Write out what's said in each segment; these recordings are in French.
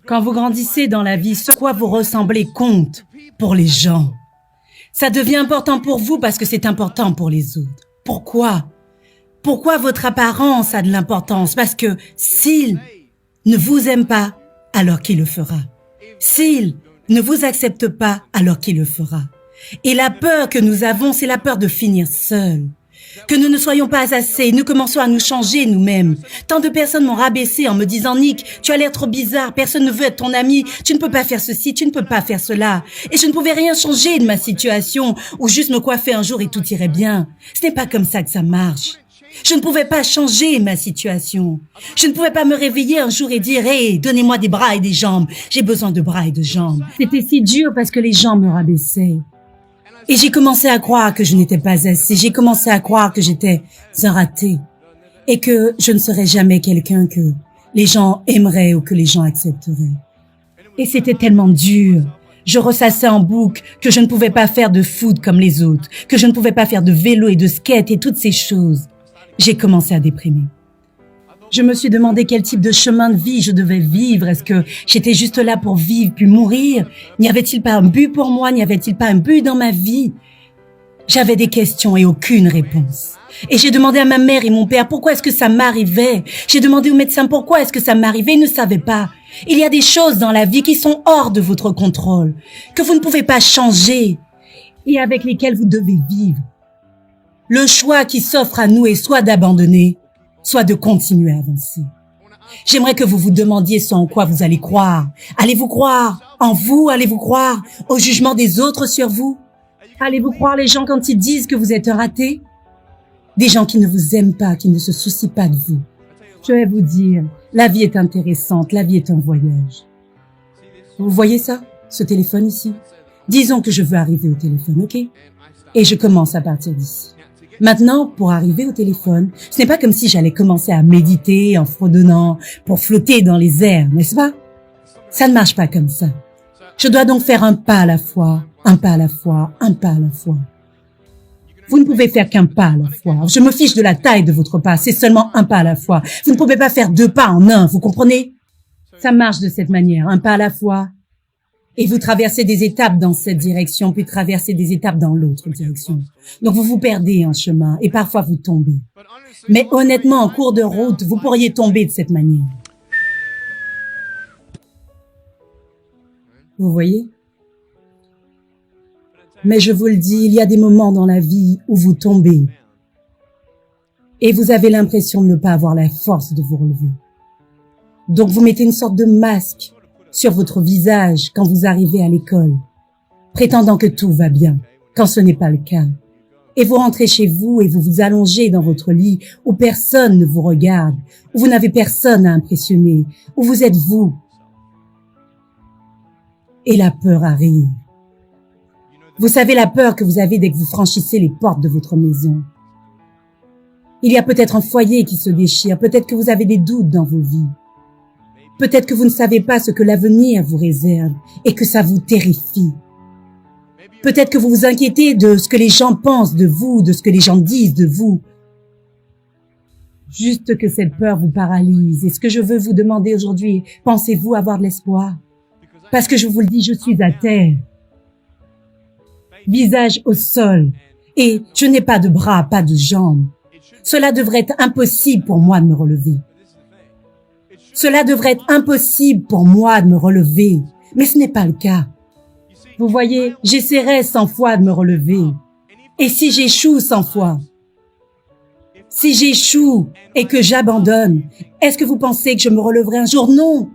Quand vous grandissez dans la vie, ce à quoi vous ressemblez compte pour les gens. Ça devient important pour vous parce que c'est important pour les autres. Pourquoi? Pourquoi votre apparence a de l'importance? Parce que s'il ne vous aime pas, alors qui le fera? S'il ne vous accepte pas, alors qui le fera? Et la peur que nous avons, c'est la peur de finir seul. Que nous ne soyons pas assez, nous commençons à nous changer nous-mêmes. Tant de personnes m'ont rabaissé en me disant « Nick, tu as l'air trop bizarre, personne ne veut être ton ami, tu ne peux pas faire ceci, tu ne peux pas faire cela. » Et je ne pouvais rien changer de ma situation, ou juste me coiffer un jour et tout irait bien. Ce n'est pas comme ça que ça marche. Je ne pouvais pas changer ma situation. Je ne pouvais pas me réveiller un jour et dire « Hey, donnez-moi des bras et des jambes. J'ai besoin de bras et de jambes. » C'était si dur parce que les gens me rabaissaient. Et j'ai commencé à croire que je n'étais pas assez. J'ai commencé à croire que j'étais un raté. Et que je ne serais jamais quelqu'un que les gens aimeraient ou que les gens accepteraient. Et c'était tellement dur. Je ressassais en boucle que je ne pouvais pas faire de foot comme les autres, que je ne pouvais pas faire de vélo et de skate et toutes ces choses. J'ai commencé à déprimer. Je me suis demandé quel type de chemin de vie je devais vivre. Est-ce que j'étais juste là pour vivre puis mourir? N'y avait-il pas un but pour moi? N'y avait-il pas un but dans ma vie? J'avais des questions et aucune réponse. Et j'ai demandé à ma mère et mon père pourquoi est-ce que ça m'arrivait. J'ai demandé au médecin pourquoi est-ce que ça m'arrivait. Ils ne savaient pas. Il y a des choses dans la vie qui sont hors de votre contrôle, que vous ne pouvez pas changer et avec lesquelles vous devez vivre. Le choix qui s'offre à nous est soit d'abandonner, soit de continuer à avancer. J'aimerais que vous vous demandiez ce en quoi vous allez croire. Allez-vous croire en vous? Allez-vous croire au jugement des autres sur vous? Allez-vous croire les gens quand ils disent que vous êtes un raté? Des gens qui ne vous aiment pas, qui ne se soucient pas de vous. Je vais vous dire, la vie est intéressante, la vie est un voyage. Vous voyez ça? Ce téléphone ici? Disons que je veux arriver au téléphone, ok? Et je commence à partir d'ici. Maintenant, pour arriver au téléphone, ce n'est pas comme si j'allais commencer à méditer en fredonnant pour flotter dans les airs, n'est-ce pas? Ça ne marche pas comme ça. Je dois donc faire un pas à la fois, un pas à la fois, un pas à la fois. Vous ne pouvez faire qu'un pas à la fois. Je me fiche de la taille de votre pas, c'est seulement un pas à la fois. Vous ne pouvez pas faire deux pas en un, vous comprenez? Ça marche de cette manière, un pas à la fois. Et vous traversez des étapes dans cette direction, puis traversez des étapes dans l'autre direction. Donc vous vous perdez en chemin et parfois vous tombez. Mais honnêtement, en cours de route, vous pourriez tomber de cette manière. Vous voyez? Mais je vous le dis, il y a des moments dans la vie où vous tombez et vous avez l'impression de ne pas avoir la force de vous relever. Donc vous mettez une sorte de masque sur votre visage quand vous arrivez à l'école, prétendant que tout va bien, quand ce n'est pas le cas. Et vous rentrez chez vous et vous vous allongez dans votre lit où personne ne vous regarde, où vous n'avez personne à impressionner, où vous êtes vous. Et la peur arrive. Vous savez la peur que vous avez dès que vous franchissez les portes de votre maison. Il y a peut-être un foyer qui se déchire, peut-être que vous avez des doutes dans vos vies. Peut-être que vous ne savez pas ce que l'avenir vous réserve et que ça vous terrifie. Peut-être que vous vous inquiétez de ce que les gens pensent de vous, de ce que les gens disent de vous. Juste que cette peur vous paralyse. Et ce que je veux vous demander aujourd'hui, pensez-vous avoir de l'espoir? Parce que je vous le dis, je suis à terre, visage au sol, et je n'ai pas de bras, pas de jambes. Cela devrait être impossible pour moi de me relever. Cela devrait être impossible pour moi de me relever, mais ce n'est pas le cas. Vous voyez, j'essaierai 100 fois de me relever. Et si j'échoue 100 fois, si j'échoue et que j'abandonne, est-ce que vous pensez que je me relèverai un jour? Non.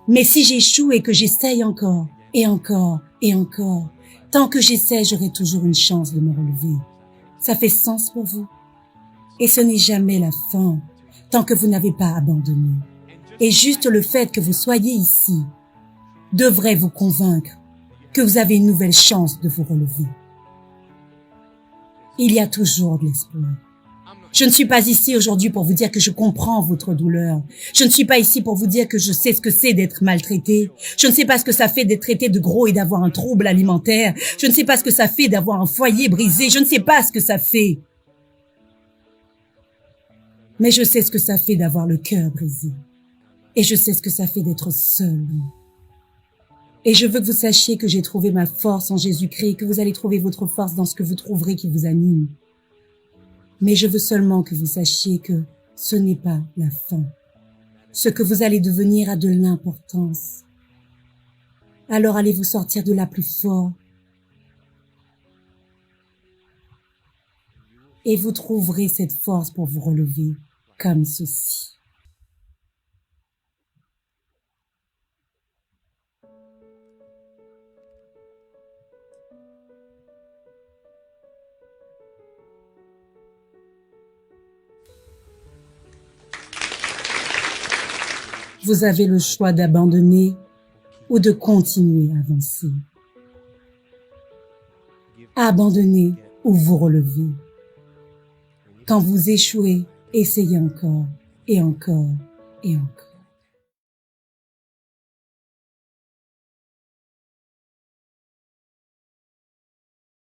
Mais si j'échoue et que j'essaye encore, et encore, et encore, tant que j'essaie, j'aurai toujours une chance de me relever. Ça fait sens pour vous? Et ce n'est jamais la fin, tant que vous n'avez pas abandonné. Et juste le fait que vous soyez ici devrait vous convaincre que vous avez une nouvelle chance de vous relever. Il y a toujours de l'espoir. Je ne suis pas ici aujourd'hui pour vous dire que je comprends votre douleur. Je ne suis pas ici pour vous dire que je sais ce que c'est d'être maltraité. Je ne sais pas ce que ça fait d'être traité de gros et d'avoir un trouble alimentaire. Je ne sais pas ce que ça fait d'avoir un foyer brisé. Je ne sais pas ce que ça fait. Mais je sais ce que ça fait d'avoir le cœur brisé. Et je sais ce que ça fait d'être seul. Et je veux que vous sachiez que j'ai trouvé ma force en Jésus-Christ et que vous allez trouver votre force dans ce que vous trouverez qui vous anime. Mais je veux seulement que vous sachiez que ce n'est pas la fin. Ce que vous allez devenir a de l'importance. Alors allez vous sortir de là plus fort. Et vous trouverez cette force pour vous relever comme ceci. Vous avez le choix d'abandonner ou de continuer à avancer. Abandonnez ou vous relevez. Quand vous échouez, essayez encore et encore et encore.